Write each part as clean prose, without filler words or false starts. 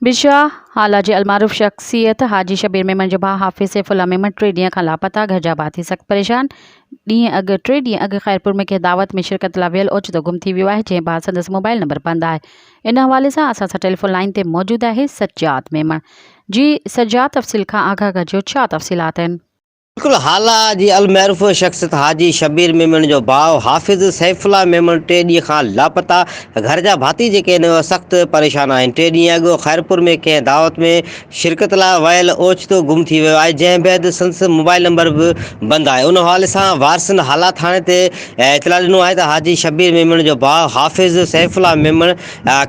Visa हाला जी अलमारूफ शख्सियत हाजी शबीर मेमन जो भाउ हाफ़िज़ सैफुल्ला मेमन 3 ॾींहं खां लापता। घर जा भाती सख़्त परेशान। 3 ॾींहं अॻु ख़ैरपुर में कंहिं दावत में शिरकत लाइ वियल ओचितो गुम थी वियो आहे, जंहिं भाउ संदसि मोबाइल नंबर बंदि आहे। इन हवाले सां असां सां टेलीफोन लाइन ते मौजूदु आहे सज्जाद मेमन। जी सज्जाद, तफ़सील खां आगाह कजो, छा तफ़सीलात आहिनि? बिल्कुल हाला जी अलमैरूफ शख्सियत हाजी शबीर मेमन जो भाउ हाफ़िज़ सैफुल्ला मेमन 3 ॾींहं खां लापता। घर जा भाती जेके आहिनि सख़्त परेशान आहिनि। 3 ॾींहं अॻु ख़ैरपुर में कंहिं दावत में शिरकत लाइ वियल ओचितो गुम थी वियो आहे, जंहिं बैदि संदसि मोबाइल नंबर बि बंदि आहे। उन हवाले सां वारसनि हाला थाणे ते इतला ॾिनो आहे त हाजी शबीर मेमन जो भाउ हाफ़िज़ सैफुल्ला मेमन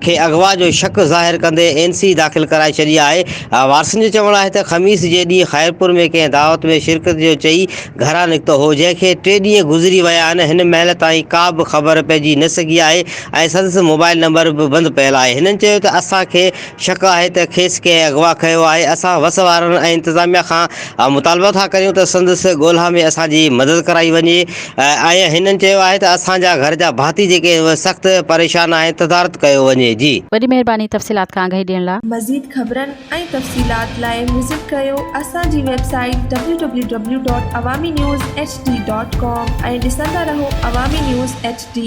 खे अगवा जो शक ज़ाहिर कंदे NC दाख़िल कराए छॾी आहे। वारसनि जो चवणु आहे त ख़मीस जे ॾींहुं ख़ैरपुर में कंहिं दावत में शिरकत जो चई घरां निकितो हो, जंहिंखे 3 ॾींहं गुज़री विया आहिनि। हिन महिल ताईं का बि ख़बर पइजी न सघी आहे ऐं संदसि मोबाइल नंबर बि बंदि पियल आहे। हिननि चयो त असांखे शक आहे त खेसि कंहिं अगवा कयो आहे। असां वस वारनि ऐं इंतिज़ामिया खां मुतालबो था करियूं त संदसि ॻोल्हा में असांजी मदद कराई वञे। ऐं हिननि चयो आहे त असांजा घर जा भाती जेके सख़्त परेशान आहिनि, तदारत कयो वञे। जी वॾी महिरबानी तफ़सीलात खां आगाही ॾियण लाइ। मज़ीद ख़बरनि ऐं तफ़सीलात लाइ विज़िट कयो असांजी वेबसाइट www.awamiNewsHD.com ऐं ॾिसंदा रहो अवामी न्यूज़ HD।